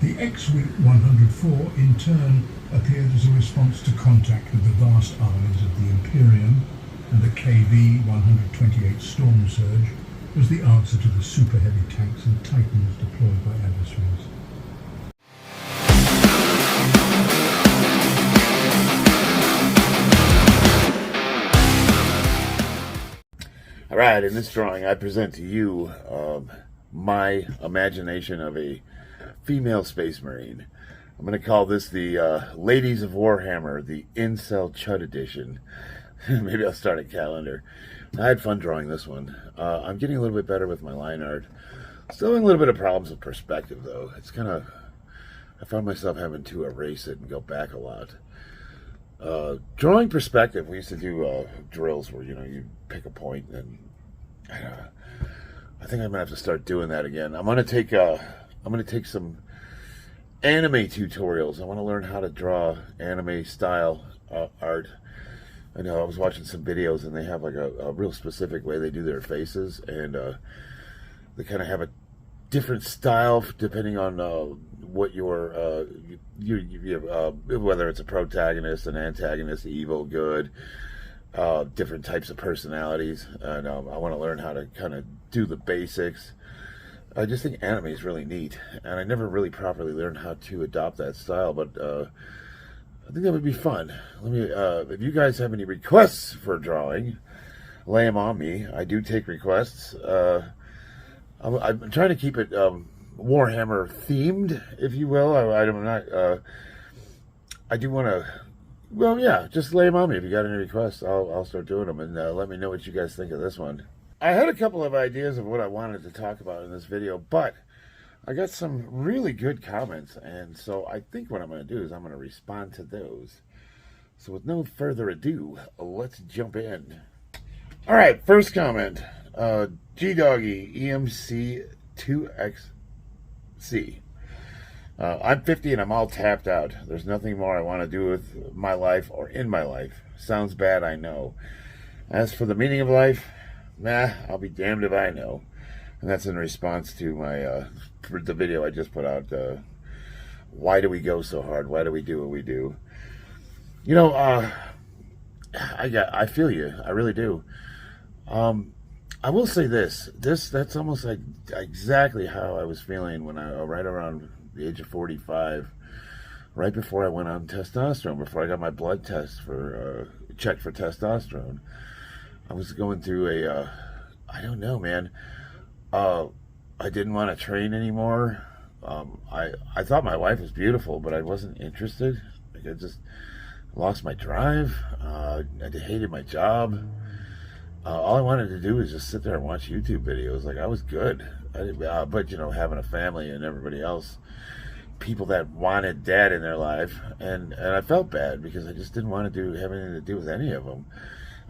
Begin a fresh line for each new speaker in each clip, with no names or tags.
The X-Wing 104 in turn appeared as a response to contact with the vast armies of the Imperium, and the KV-128 Storm Surge was the answer to the super heavy tanks and Titans deployed by adversaries.
Alright, in this drawing I present to you my imagination of a female space marine. I'm going to call this the Ladies of Warhammer, the Incel Chud Edition. Maybe I'll start a calendar. I had fun drawing this one. I'm getting a little bit better with my line art. Still having a little bit of problems with perspective though. It's kind of, I found myself having to erase it and go back a lot. Drawing perspective, we used to do drills where, you pick a point, and I think I'm gonna have to start doing that again. I'm gonna take some anime tutorials. I want to learn how to draw anime style art. I know I was watching some videos and they have like a real specific way they do their faces, and they kind of have a different style depending on what your whether it's a protagonist, an antagonist, evil, good, different types of personalities. And I want to learn how to kind of do the basics. I just think anime is really neat, and I never really properly learned how to adopt that style, but I think that would be fun. Let me, if you guys have any requests for drawing, lay them on me. I do take requests. I'm trying to keep it Warhammer themed, if you will. I'm not. I do want to. Well, yeah, just lay them on me. If you got any requests, I'll start doing them, and let me know what you guys think of this one. I had a couple of ideas of what I wanted to talk about in this video, but I got some really good comments, and so I think what I'm going to do is I'm going to respond to those. So with no further ado, let's jump in. All right, first comment. G-Doggy EMC2XC. I'm 50 and I'm all tapped out. There's nothing more I want to do with my life or in my life. Sounds bad, I know. As for the meaning of life, nah, I'll be damned if I know. And that's in response to my the video I just put out. Why do we go so hard? Why do we do what we do? I feel you. I really do. I will say that's almost like exactly how I was feeling when right around the age of 45, right before I went on testosterone, before I got my blood test for checked for testosterone. I was going through I don't know, man. I didn't want to train anymore. I thought my wife was beautiful, but I wasn't interested. Like, I just lost my drive. I hated my job. All I wanted to do was just sit there and watch YouTube videos. Like, I was good. But, having a family and everybody else, people that wanted dad in their life, and I felt bad because I just didn't want to have anything to do with any of them.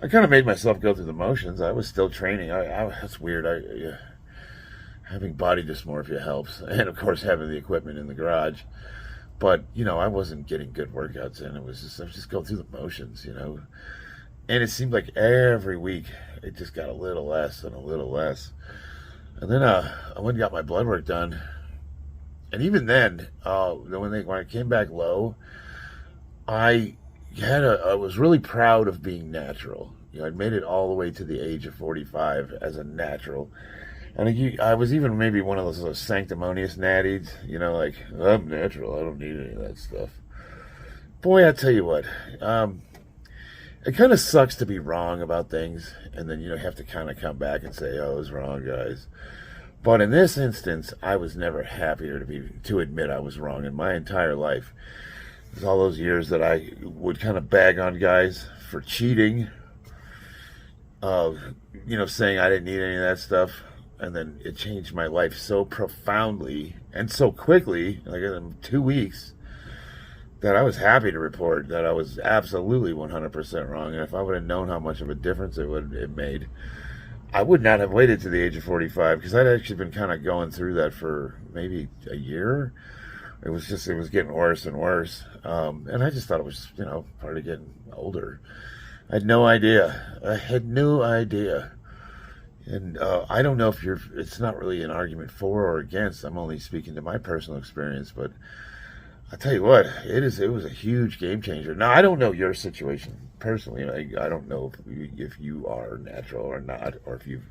I kind of made myself go through the motions. I was still training. That's weird. Having body dysmorphia helps, and of course having the equipment in the garage. But I wasn't getting good workouts in. I was just going through the motions, And it seemed like every week it just got a little less and a little less. And then I went and got my blood work done, and even then, when I came back low, I was really proud of being natural. I'd made it all the way to the age of 45 as a natural. And I was even maybe one of those sanctimonious natties, like, I'm natural, I don't need any of that stuff. Boy, I tell you what, it kind of sucks to be wrong about things, and then have to kind of come back and say, oh, I was wrong, guys. But in this instance, I was never happier to admit I was wrong in my entire life. It was all those years that I would kind of bag on guys for cheating, saying I didn't need any of that stuff. And then it changed my life so profoundly and so quickly, like in 2 weeks, that I was happy to report that I was absolutely 100% wrong. And if I would have known how much of a difference it made, I would not have waited to the age of 45, because I'd actually been kind of going through that for maybe a year. It was getting worse and worse. And I just thought it was, part of getting older. I had no idea. And I don't know if it's not really an argument for or against. I'm only speaking to my personal experience, but I tell you what, it was a huge game changer. Now, I don't know your situation personally. I don't know if you are natural or not, or if you've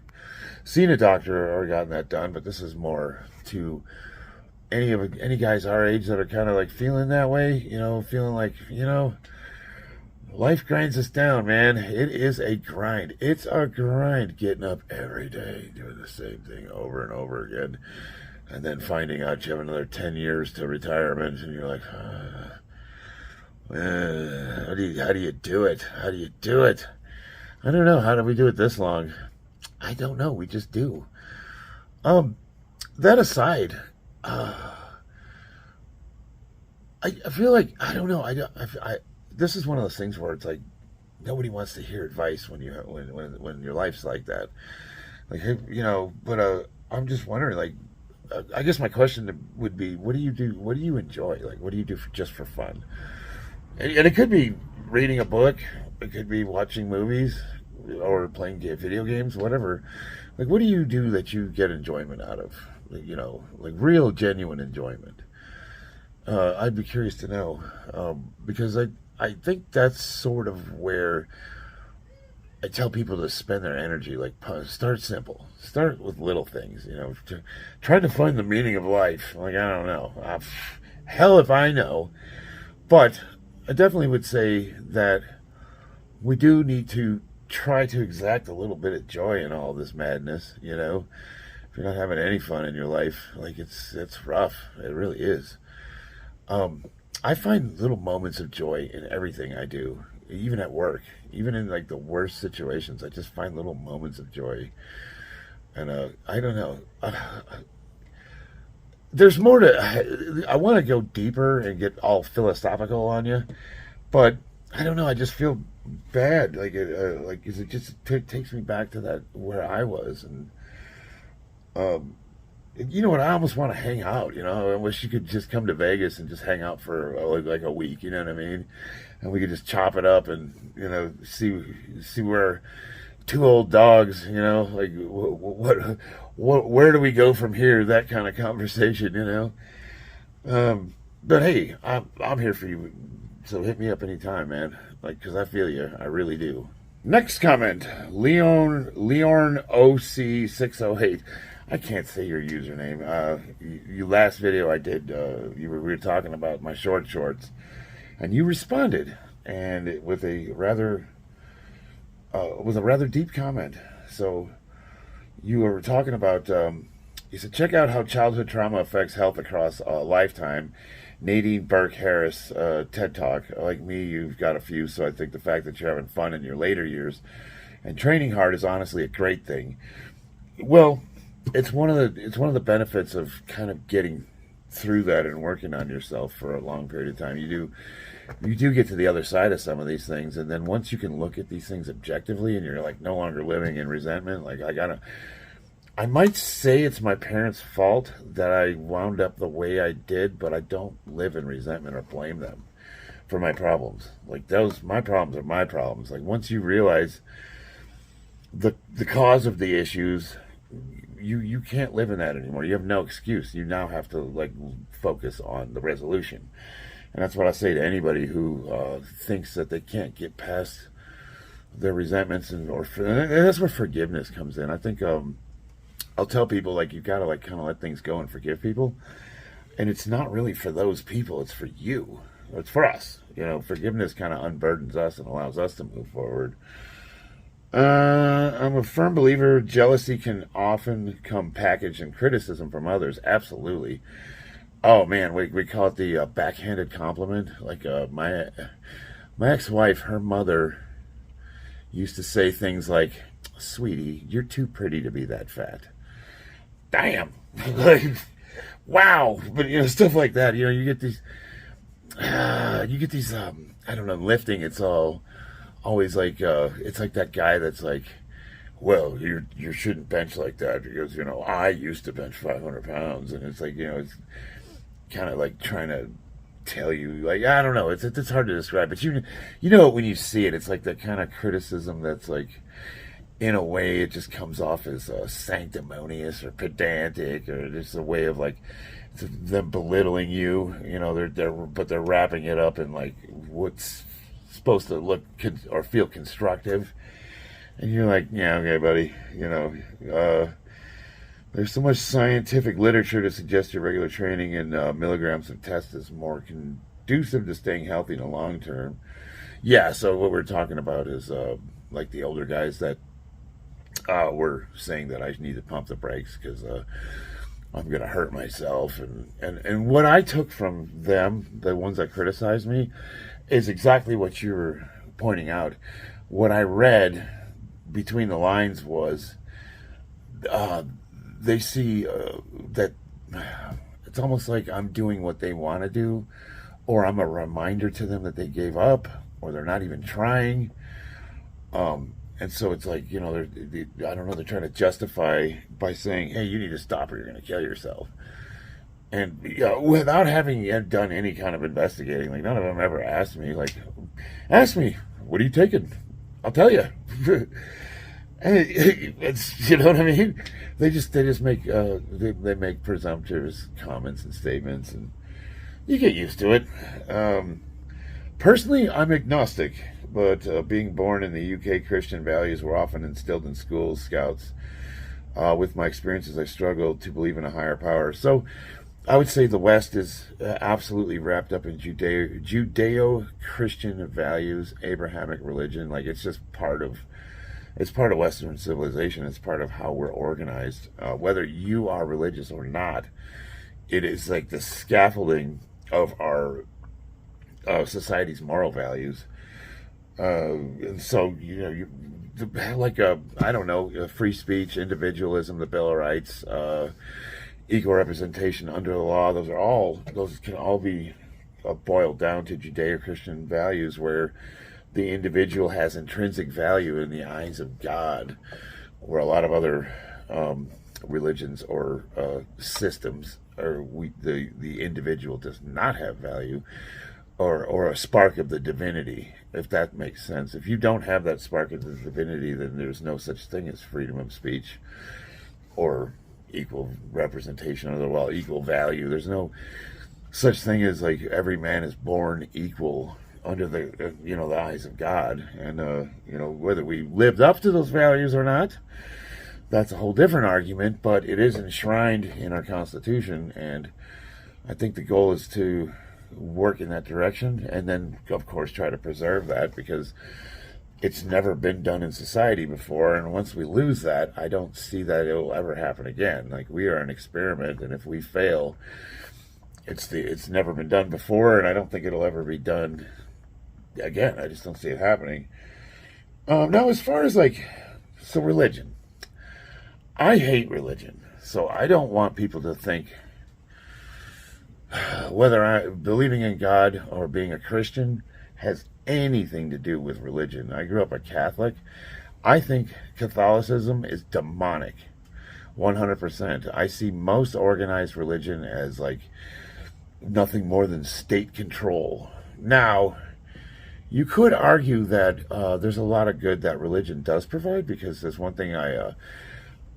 seen a doctor or gotten that done, but this is more to any guys our age that are kind of like feeling that way, feeling like, life grinds us down, man. It is a grind. It's a grind getting up every day, doing the same thing over and over again, and then finding out you have another 10 years to retirement, and you're like, how do you do it? How do you do it? I don't know. How do we do it this long? I don't know. We just do. That aside, I feel like, I don't know. This is one of those things where it's like nobody wants to hear advice when your life's like that. Like, but I'm just wondering, like, I guess my question would be, what do you do? What do you enjoy? Like, what do you do just for fun? And it could be reading a book. It could be watching movies or playing video games, whatever. Like, what do you do that you get enjoyment out of? Like real, genuine enjoyment. I'd be curious to know, because I think that's sort of where I tell people to spend their energy. Like, start simple. Start with little things, try to find the meaning of life. Like, I don't know. Hell if I know. But I definitely would say that we do need to try to exact a little bit of joy in all this madness, If you're not having any fun in your life, like, it's rough. It really is. I find little moments of joy in everything I do, even at work, even in like the worst situations. I just find little moments of joy, and I don't know. There's more to. I want to go deeper and get all philosophical on you, but I don't know. I just feel bad, like it just takes me back to that where I was, and you know what? I almost want to hang out. I wish you could just come to Vegas and just hang out for like a week. You know what I mean? And we could just chop it up and see where two old dogs. Like where do we go from here? That kind of conversation. But hey, I'm here for you. So hit me up anytime, man. Like, because I feel you. I really do. Next comment, Leorn OC608. I can't say your username. You last video I did, we were talking about my short shorts, and you responded, and with a rather deep comment. So you were talking about. You said, check out how childhood trauma affects health across a lifetime. Nadine Burke Harris, TED Talk. Like me, you've got a few, so I think the fact that you're having fun in your later years and training hard is honestly a great thing. Well, it's one of the benefits of kind of getting through that and working on yourself for a long period of time. You do get to the other side of some of these things, and then once you can look at these things objectively and you're like no longer living in resentment, like I might say it's my parents' fault that I wound up the way I did, but I don't live in resentment or blame them for my problems. Like, my problems are my problems. Like, once you realize the cause of the issues, you can't live in that anymore. You have no excuse. You now have to like focus on the resolution. And that's what I say to anybody who thinks that they can't get past their resentments and that's where forgiveness comes in. I think I'll tell people, like, you've got to like kind of let things go and forgive people. And it's not really for those people, it's for you. It's for us. Forgiveness kind of unburdens us and allows us to move forward. I'm a firm believer jealousy can often come packaged in criticism from others. Absolutely. Oh man, we call it the backhanded compliment. Like my ex-wife, her mother used to say things like, "Sweetie, you're too pretty to be that fat." Damn. Like, wow. But stuff like that. You get these I don't know, lifting. It's always like it's like that guy that's like, well, you shouldn't bench like that because I used to bench 500 pounds, and it's like it's kind of like trying to tell you, like, I don't know, it's hard to describe, but you know it when you see it. It's like that kind of criticism that's like, in a way it just comes off as sanctimonious or pedantic, or just a way of like them belittling you. You know, they're wrapping it up in like what's supposed to look or feel constructive, and you're like, yeah, okay, buddy. You know, there's so much scientific literature to suggest your regular training in milligrams of test is more conducive to staying healthy in the long term. Yeah, so what we're talking about is like the older guys that were saying that I need to pump the brakes because I'm going to hurt myself. And what I took from them, the ones that criticized me, is exactly what you were pointing out. What I read between the lines was they see that it's almost like I'm doing what they want to do, or I'm a reminder to them that they gave up, or they're not even trying. And so it's like, you know, I don't know, they're trying to justify by saying, hey, you need to stop or you're going to kill yourself. And without having done any kind of investigating, like none of them ever asked me, like, ask me, what are you taking? I'll tell you. It's, you know what I mean? They just make they make presumptuous comments and statements, and you get used to it. Personally, I'm agnostic, but being born in the UK, Christian values were often instilled in schools, scouts. With my experiences, I struggled to believe in a higher power. So I would say the West is absolutely wrapped up in Judeo-Christian values, Abrahamic religion. Like it's just part of Western civilization. It's part of how we're organized. Whether you are religious or not, it is like the scaffolding of our society's moral values. And so, you know, I don't know, free speech, individualism, the Bill of Rights, equal representation under the law, those can all be boiled down to Judeo-Christian values, where the individual has intrinsic value in the eyes of God, where a lot of other religions or systems, or the individual does not have value, or a spark of the divinity, if that makes sense. If you don't have that spark of the divinity, then there's no such thing as freedom of speech or equal representation of the law, equal value. There's no such thing as like every man is born equal under the the eyes of God. And whether we lived up to those values or not, that's a whole different argument, but it is enshrined in our Constitution, and I think the goal is to work in that direction, and then of course try to preserve that, because it's never been done in society before, and once we lose that, I don't see that it will ever happen again. Like, we are an experiment, and if we fail, it's never been done before, and I don't think it'll ever be done again. I just don't see it happening. Now, as far as religion, I hate religion, so I don't want people to think whether believing in God or being a Christian has anything to do with religion. I grew up a Catholic. I think Catholicism is demonic, 100%. I see most organized religion as nothing more than state control. Now, you could argue that there's a lot of good that religion does provide, because there's one thing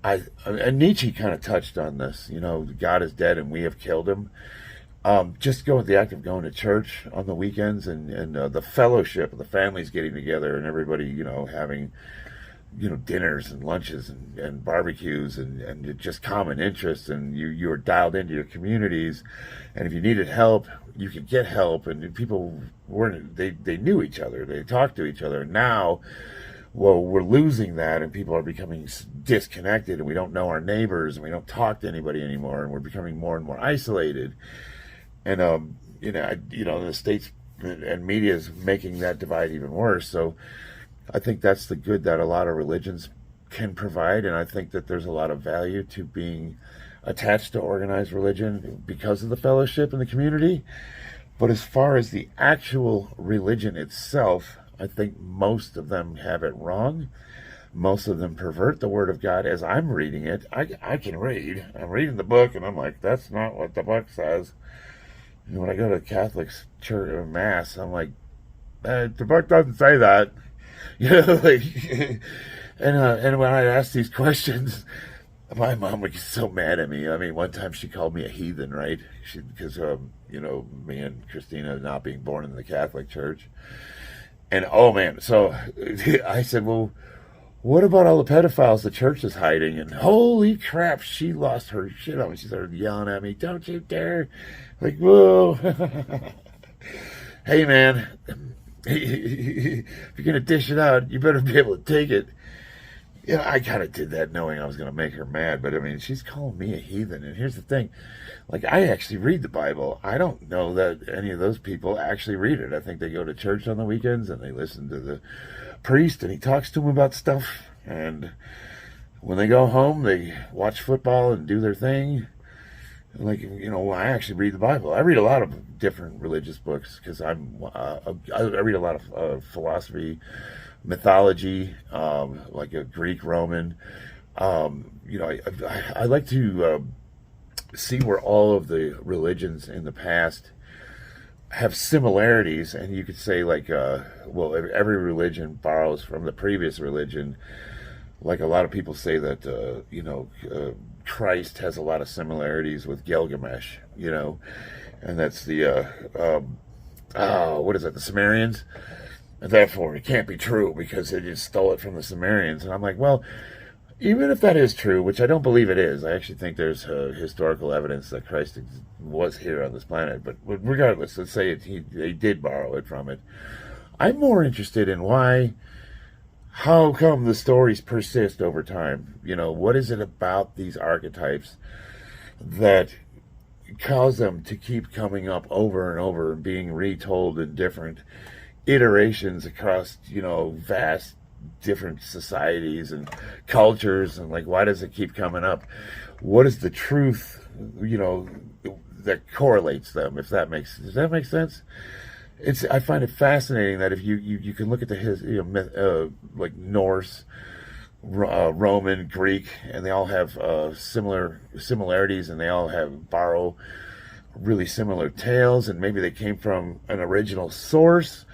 and Nietzsche kind of touched on this, God is dead and we have killed him. Just go with the act of going to church on the weekends, and the fellowship of the families getting together, and everybody, having, dinners and lunches and barbecues and just common interests, and you were dialed into your communities, and if you needed help, you could get help, and people they knew each other, they talked to each other. Now, well, we're losing that, and people are becoming disconnected, and we don't know our neighbors, and we don't talk to anybody anymore, and we're becoming more and more isolated. And the states and media is making that divide even worse. So I think that's the good that a lot of religions can provide, and I think that there's a lot of value to being attached to organized religion because of the fellowship in the community. But as far as the actual religion itself, I think most of them have it wrong. Most of them pervert the word of God as I'm reading it. I can read. I'm reading the book, and I'm like, that's not what the book says. And when I go to Catholic church or Mass, I'm like, the book doesn't say that. And when I asked these questions, my mom would get so mad at me. I mean, one time she called me a heathen, right? Because me and Christina not being born in the Catholic Church. And oh man, so I said, well, what about all the pedophiles the church is hiding? And holy crap, she lost her shit on me. She started yelling at me, don't you dare. Like, whoa. Hey man, if you're going to dish it out, you better be able to take it. Yeah, I kind of did that knowing I was going to make her mad. But I mean, she's calling me a heathen. And here's the thing. Like, I actually read the Bible. I don't know that any of those people actually read it. I think they go to church on the weekends and they listen to the priest and he talks to them about stuff. And when they go home, they watch football and do their thing. Like, I actually read the Bible. I read a lot of different religious books because I read a lot of philosophy, mythology, like a Greek, Roman. I like to see where all of the religions in the past have similarities, and you could say like, every religion borrows from the previous religion. Like a lot of people say that, Christ has a lot of similarities with Gilgamesh, and that's the, what is that, the Sumerians? And therefore, it can't be true because they just stole it from the Sumerians. And I'm like, well, even if that is true, which I don't believe it is, I actually think there's historical evidence that Christ was here on this planet. But regardless, let's say they did borrow it from it. I'm more interested in how come the stories persist over time? What is it about these archetypes that cause them to keep coming up over and over and being retold in different iterations across, vast different societies and cultures, and like, why does it keep coming up? What is the truth, that correlates them, does that make sense? I find it fascinating that if you can look at the like Norse, Roman, Greek, and they all have similarities, and they all borrow really similar tales, and maybe they came from an original source,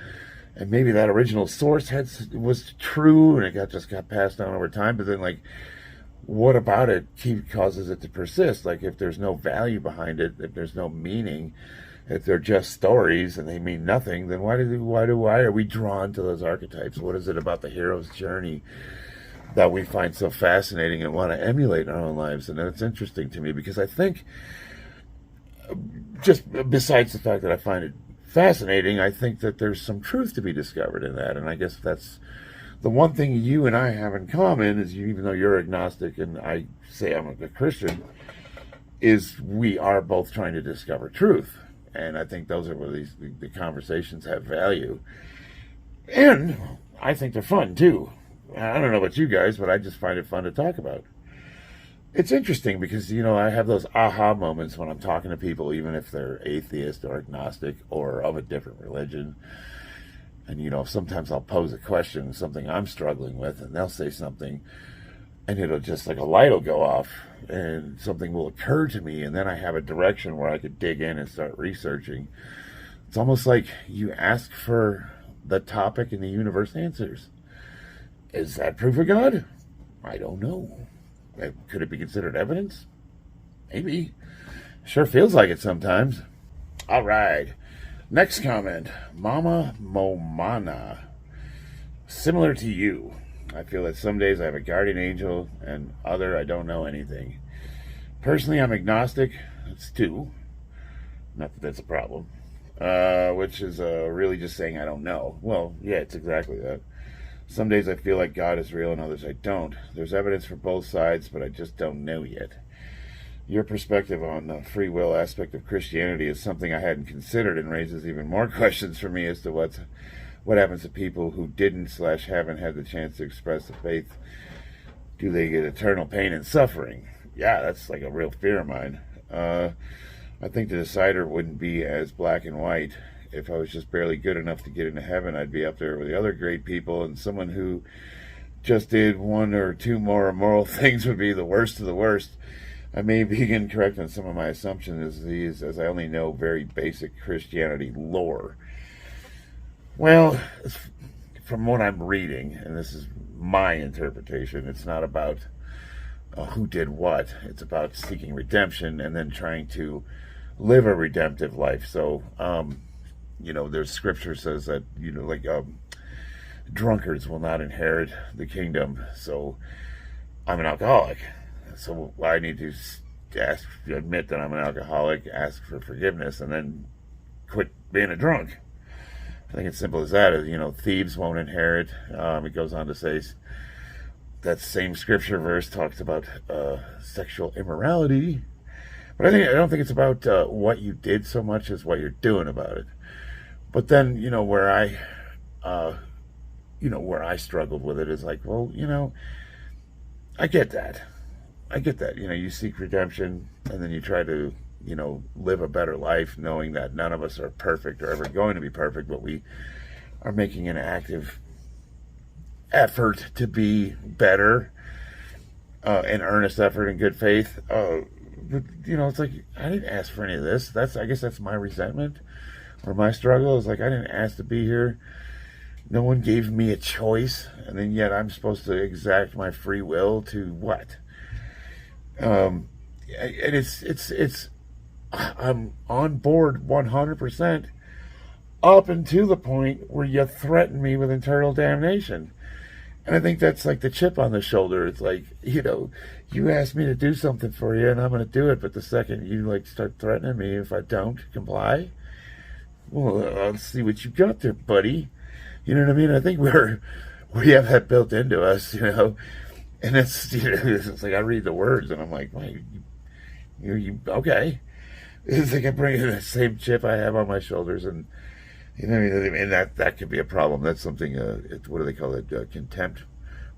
and maybe that original source was true, and it just got passed down over time. But then, like, what about it causes it to persist? Like, if there's no value behind it, if there's no meaning, if they're just stories and they mean nothing, then why are we drawn to those archetypes? What is it about the hero's journey that we find so fascinating and want to emulate in our own lives? And it's interesting to me because I think, just besides the fact that I find it fascinating, I think that there's some truth to be discovered in that. And I guess that's the one thing you and I have in common is, even though you're agnostic and I say I'm a Christian, is we are both trying to discover truth. And I think those are where the conversations have value. And I think they're fun, too. I don't know about you guys, but I just find it fun to talk about. It's interesting because, I have those aha moments when I'm talking to people, even if they're atheist or agnostic or of a different religion. And, sometimes I'll pose a question, something I'm struggling with, and they'll say something, and it'll just, like, a light will go off, and something will occur to me, and then I have a direction where I could dig in and start researching. It's almost like you ask for the topic and the universe answers. Is that proof of God? I don't know. Could it be considered evidence? Maybe. Sure feels like it sometimes. All right. Next comment. Mama Momana. Similar to you. I feel that some days I have a guardian angel and other I don't know anything. Personally, I'm agnostic. That's 2. Not that that's a problem. Which is really just saying I don't know. Well, yeah, it's exactly that. Some days I feel like God is real and others I don't. There's evidence for both sides, but I just don't know yet. Your perspective on the free will aspect of Christianity is something I hadn't considered and raises even more questions for me as to what happens to people who didn't/haven't had the chance to express the faith. Do they get eternal pain and suffering? Yeah, that's like a real fear of mine. I think the decider wouldn't be as black and white. If I was just barely good enough to get into heaven, I'd be up there with the other great people, and someone who just did 1 or 2 more immoral things would be the worst of the worst. I may be incorrect on some of my assumptions as I only know very basic Christianity lore. Well, from what I'm reading, and this is my interpretation, it's not about who did what. It's about seeking redemption and then trying to live a redemptive life. So, there's scripture says that, drunkards will not inherit the kingdom. So I'm an alcoholic. So I need to admit that I'm an alcoholic, ask for forgiveness, and then quit being a drunk. I think it's simple as that. Thieves won't inherit. It goes on to say that same scripture verse talks about sexual immorality. But I don't think it's about what you did so much as what you're doing about it. But then, where I struggled with it is like, well, I get that. You seek redemption, and then you try to, live a better life, knowing that none of us are perfect or ever going to be perfect, but we are making an active effort to be better, an earnest effort in good faith. But, it's like, I didn't ask for any of this. I guess that's my resentment or my struggle is like, I didn't ask to be here. No one gave me a choice, and then yet I'm supposed to exact my free will to what? And I'm on board 100% up until the point where you threaten me with eternal damnation. And I think that's like the chip on the shoulder. It's like, you asked me to do something for you and I'm going to do it. But the second you start threatening me, if I don't comply, well, I'll see what you got there, buddy. You know what I mean? I think we have that built into us, and it's, it's like I read the words and I'm like, wait, you okay? It's like I bring in the same chip I have on my shoulders, and and that could be a problem. That's something. What do they call it? Contempt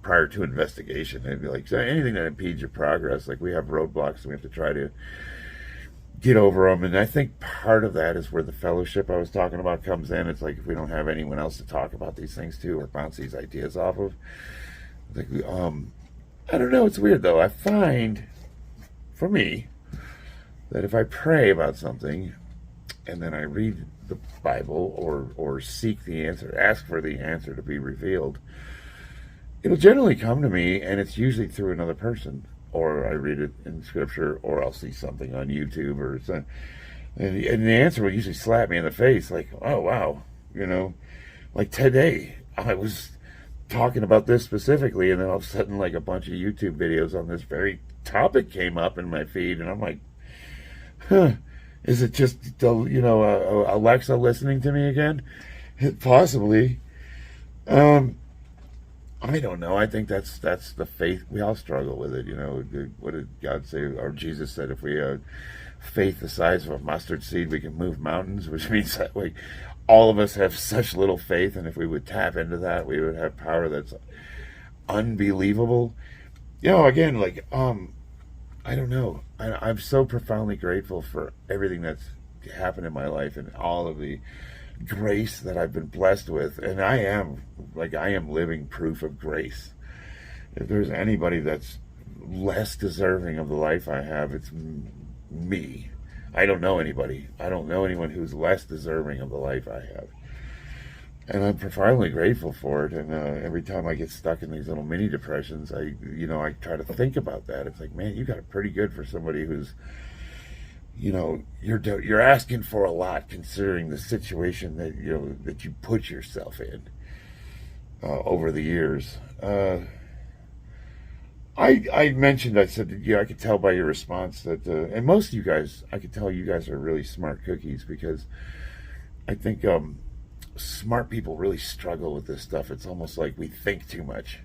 prior to investigation. They'd be like, so anything that impedes your progress. Like we have roadblocks, and we have to try to get over them. And I think part of that is where the fellowship I was talking about comes in. It's like if we don't have anyone else to talk about these things to or bounce these ideas off of. Like I don't know. It's weird though. I find, for me, that if I pray about something and then I read the Bible or seek the answer, ask for the answer to be revealed, it'll generally come to me, and it's usually through another person, or I read it in scripture, or I'll see something on YouTube or something, and the answer will usually slap me in the face, like, oh wow, like today I was talking about this specifically, and then all of a sudden like a bunch of YouTube videos on this very topic came up in my feed, and I'm like, is it just Alexa listening to me again? Possibly. I don't know. I think that's the faith. We all struggle with it. What did God say? Or Jesus said, if we have faith the size of a mustard seed, we can move mountains, which means that all of us have such little faith, and if we would tap into that, we would have power that's unbelievable. Again, I don't know. I'm so profoundly grateful for everything that's happened in my life and all of the grace that I've been blessed with. And I am living proof of grace. If there's anybody that's less deserving of the life I have, it's me. I don't know anybody. I don't know anyone who's less deserving of the life I have. And I'm profoundly grateful for it. And every time I get stuck in these little mini depressions, I try to think about that. It's like, man, you got it pretty good for somebody who's, you're asking for a lot considering the situation that that you put yourself in over the years. I mentioned, I said, I could tell by your response that, and most of you guys, I could tell you guys are really smart cookies, because I think smart people really struggle with this stuff. It's almost like we think too much.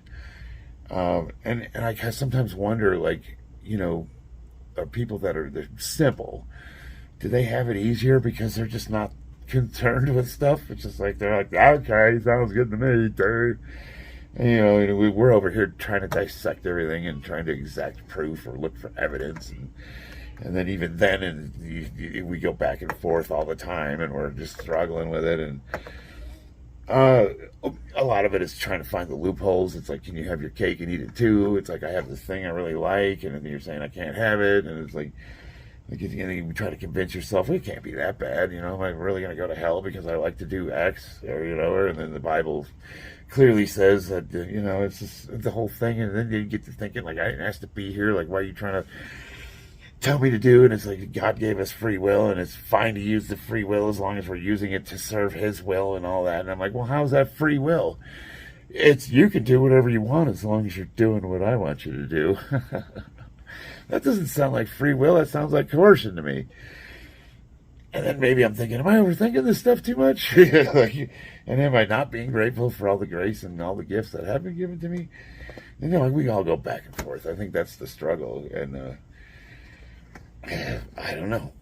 And I sometimes wonder, are people they're simple, do they have it easier because they're just not concerned with stuff? It's just like, they're like, okay, sounds good to me, dude. And, we're over here trying to dissect everything and trying to exact proof or look for evidence, and then even then, and we go back and forth all the time, and we're just struggling with it. And a lot of it is trying to find the loopholes. It's like, can you have your cake and eat it too? It's like, I have this thing I really like, and then you're saying I can't have it, and it's like, Like, you try to convince yourself, it can't be that bad, am I really going to go to hell because I like to do X, or, and then the Bible clearly says that, it's just the whole thing, and then you get to thinking, like, I didn't ask to be here, like, why are you trying to tell me to do? And it's like, God gave us free will, and it's fine to use the free will as long as we're using it to serve His will and all that. And I'm like, well, how's that free will? You can do whatever you want as long as you're doing what I want you to do. That doesn't sound like free will. That sounds like coercion to me. And then maybe I'm thinking, am I overthinking this stuff too much? And am I not being grateful for all the grace and all the gifts that have been given to me? We all go back and forth. I think that's the struggle. And I don't know.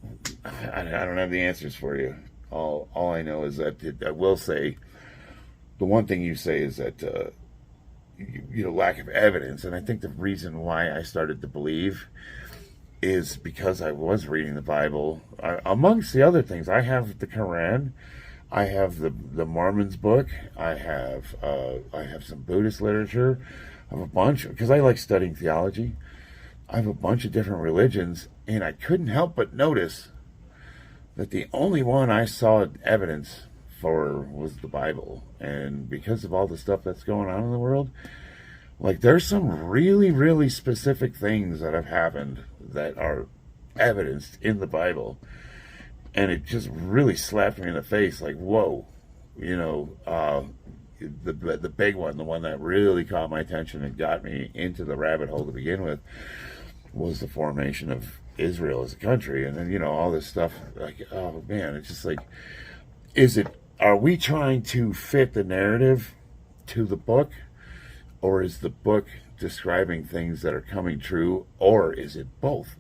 I don't have the answers for you. All I know is that I will say, the one thing you say is that lack of evidence. And I think the reason why I started to believe is because I was reading the Bible. Amongst the other things, I have the Quran, I have the Mormon's book, I have some Buddhist literature, I have a bunch, because I like studying theology. I have a bunch of different religions, and I couldn't help but notice that the only one I saw evidence for was the Bible. And because of all the stuff that's going on in the world, like, there's some really, really specific things that have happened that are evidenced in the Bible. And it just really slapped me in the face, like, whoa. The big one, the one that really caught my attention and got me into the rabbit hole to begin with, was the formation of Israel as a country. And then, all this stuff, like, oh man, it's just like, are we trying to fit the narrative to the book? Or is the book describing things that are coming true? Or is it both?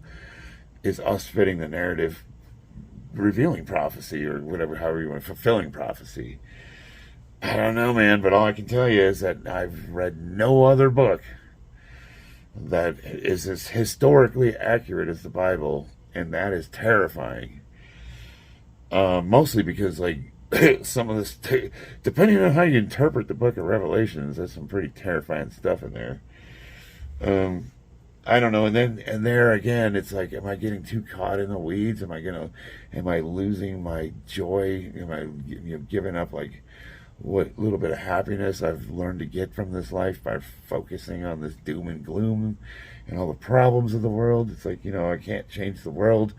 Is us fitting the narrative revealing prophecy, or whatever, however you want, fulfilling prophecy? I don't know, man, but all I can tell you is that I've read no other book that is as historically accurate as the Bible, and that is terrifying. Mostly because, like, some of this, depending on how you interpret the book of Revelations, there's some pretty terrifying stuff in there. I don't know. And there again, it's like, am I getting too caught in the weeds? Am I losing my joy? Am I giving up, like, what little bit of happiness I've learned to get from this life by focusing on this doom and gloom and all the problems of the world? It's like, I can't change the world.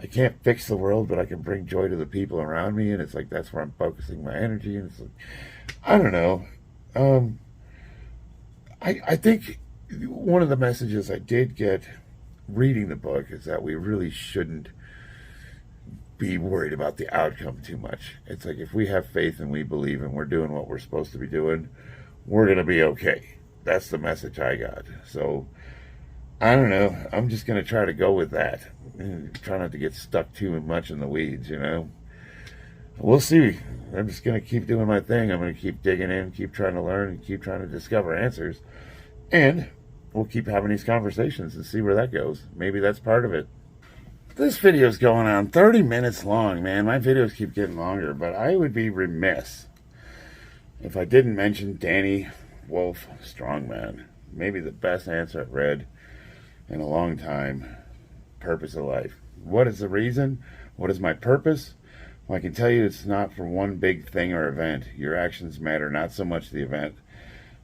I can't fix the world, but I can bring joy to the people around me. And it's like, that's where I'm focusing my energy. And it's like, I don't know. I think one of the messages I did get reading the book is that we really shouldn't be worried about the outcome too much. It's like, if we have faith and we believe and we're doing what we're supposed to be doing, we're going to be okay. That's the message I got. So, I don't know. I'm just going to try to go with that. Try not to get stuck too much in the weeds, We'll see. I'm just going to keep doing my thing. I'm going to keep digging in, keep trying to learn, and keep trying to discover answers. And we'll keep having these conversations and see where that goes. Maybe that's part of it. This video's going on 30 minutes long, man. My videos keep getting longer, but I would be remiss if I didn't mention Danny Wolf Strongman. Maybe the best answer I've read in a long time. Purpose of life. What is the reason? What is my purpose? Well, I can tell you it's not for one big thing or event. Your actions matter, not so much the event.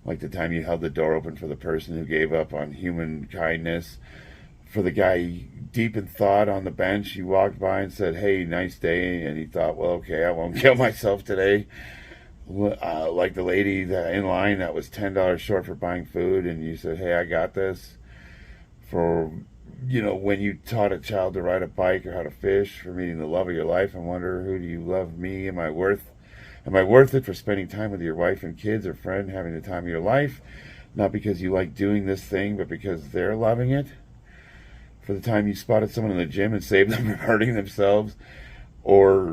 Like the time you held the door open for the person who gave up on human kindness. For the guy deep in thought on the bench, you walked by and said, hey, nice day. And he thought, well, okay, I won't kill myself today. Like the lady that in line that was $10 short for buying food. And you said, hey, I got this. For, when you taught a child to ride a bike or how to fish. For meeting the love of your life. I wonder, who do you love? Me? Am I worth it for spending time with your wife and kids or friend, having the time of your life? Not because you like doing this thing, but because they're loving it? For the time you spotted someone in the gym and saved them from hurting themselves? Or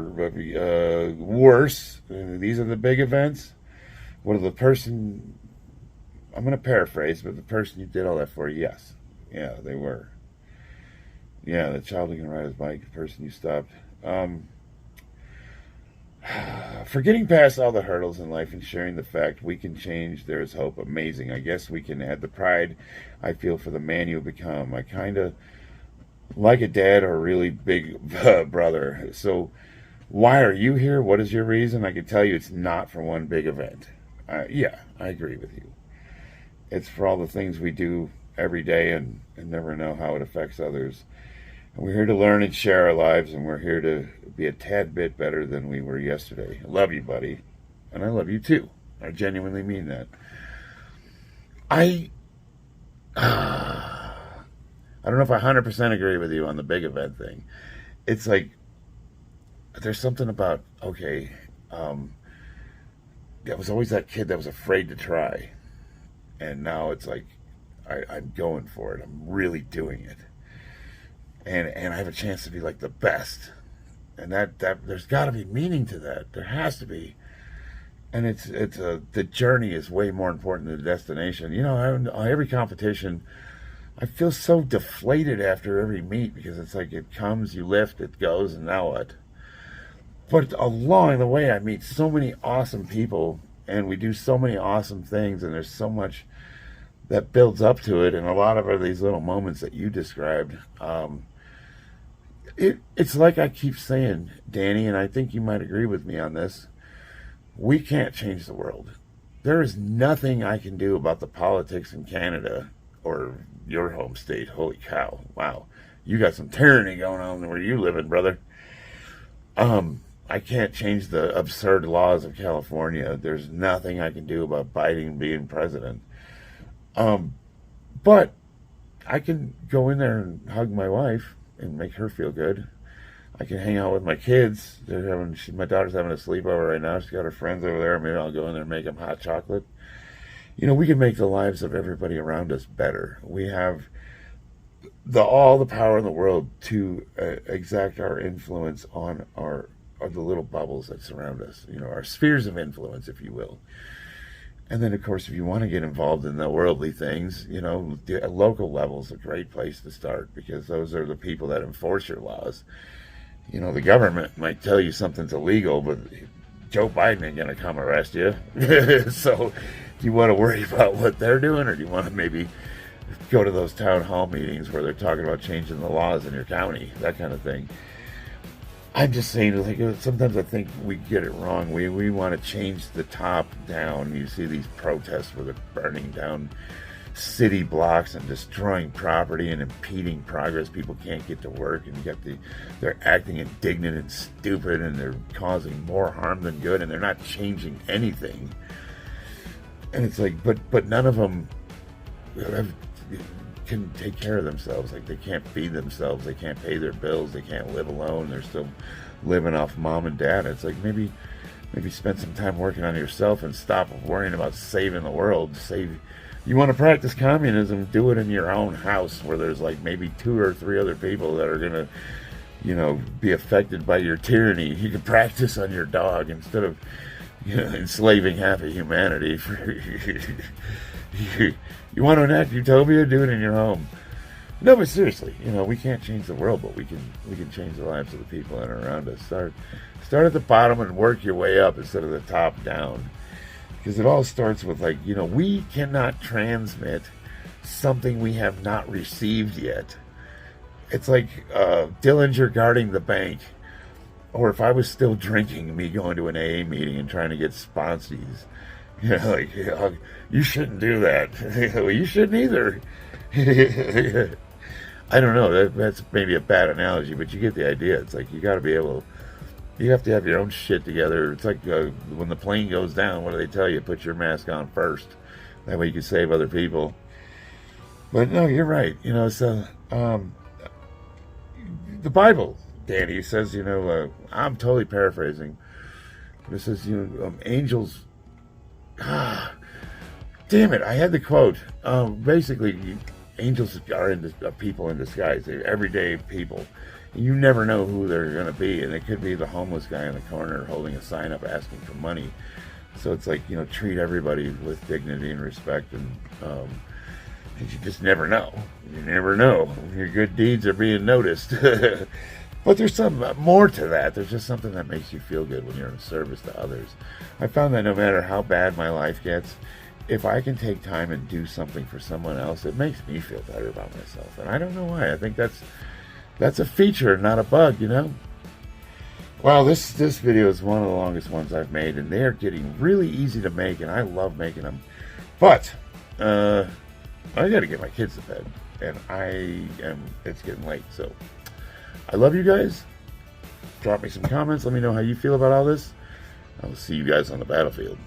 worse, these are the big events? What, the person, I'm going to paraphrase, but the person you did all that for, yes. Yeah, they were. Yeah, the child who can ride his bike, the person you stopped. For getting past all the hurdles in life and sharing the fact we can change, there is hope. Amazing. I guess we can add the pride I feel for the man you become. I kind of like a dad or a really big brother. So why are you here? What is your reason? I can tell you it's not for one big event. Yeah, I agree with you. It's for all the things we do every day and never know how it affects others. And we're here to learn and share our lives, and we're here to be a tad bit better than we were yesterday. I love you, buddy. And I love you too. I genuinely mean that. I don't know if I 100% agree with you on the big event thing. It's like, there's something about, okay, there was always that kid that was afraid to try. And now it's like, I'm going for it. I'm really doing it. And I have a chance to be like the best. And that there's got to be meaning to that. There has to be. And the journey is way more important than the destination. You know, every competition, I feel so deflated after every meet because it's like it comes, you lift, it goes, and now what? But along the way, I meet so many awesome people, and we do so many awesome things, and there's so much that builds up to it, and a lot of these little moments that you described. It's like I keep saying, Danny, and I think you might agree with me on this. We can't change the world. There is nothing I can do about the politics in Canada or your home state. Holy cow. Wow. You got some tyranny going on where you live in, brother. I can't change the absurd laws of California. There's nothing I can do about Biden being president. But I can go in there and hug my wife and make her feel good. I can hang out with my kids. My daughter's having a sleepover right now. She's got her friends over there. Maybe I'll go in there and make them hot chocolate. You know, we can make the lives of everybody around us better. We have all the power in the world to exact our influence on the little bubbles that surround us. You know, our spheres of influence, if you will. And then, of course, if you want to get involved in the worldly things, you know, the local level is a great place to start because those are the people that enforce your laws. You know, the government might tell you something's illegal, but Joe Biden ain't going to come arrest you. So do you want to worry about what they're doing, or do you want to maybe go to those town hall meetings where they're talking about changing the laws in your county, that kind of thing? I'm just saying, like, sometimes I think we get it wrong. We want to change the top down. You see these protests where they're burning down city blocks and destroying property and impeding progress. People can't get to work, and they're acting indignant and stupid, and they're causing more harm than good, and they're not changing anything. And it's like, but none of them can take care of themselves. Like, they can't feed themselves, they can't pay their bills, they can't live alone, they're still living off mom and dad. It's like, maybe spend some time working on yourself and stop worrying about saving the world. You want to practice communism, do it in your own house where there's like maybe 2 or 3 other people that are gonna, you know, be affected by your tyranny. You can practice on your dog instead of, you know, enslaving half of humanity. You want to enact utopia? Do it in your home. No, but seriously, you know, we can't change the world, but we can change the lives of the people that are around us. Start at the bottom and work your way up instead of the top down. Because it all starts with, like, you know, we cannot transmit something we have not received yet. It's like Dillinger guarding the bank. Or if I was still drinking, me going to an AA meeting and trying to get sponsees. You know, like, you shouldn't do that. Well, you shouldn't either. I don't know. That's maybe a bad analogy, but you get the idea. It's like you got to be able... You have to have your own shit together. It's like when the plane goes down, what do they tell you? Put your mask on first. That way you can save other people. But no, you're right. You know, so the Bible, Danny, says, you know, I'm totally paraphrasing. But it says, you know, angels... damn it, I had the quote. Basically, angels are people in disguise. They're everyday people. You never know who they're going to be, and it could be the homeless guy in the corner holding a sign up asking for money. So it's like, you know, treat everybody with dignity and respect, and you just never know. You never know. Your good deeds are being noticed. But there's some more to that. There's just something that makes you feel good when you're in service to others. I found that no matter how bad my life gets, if I can take time and do something for someone else, it makes me feel better about myself. And I don't know why. I think that's That's a feature, not a bug, you know? Well, this video is one of the longest ones I've made, and they're getting really easy to make, and I love making them. But, I gotta get my kids to bed, and it's getting late, so I love you guys. Drop me some comments, let me know how you feel about all this. I'll see you guys on the battlefield.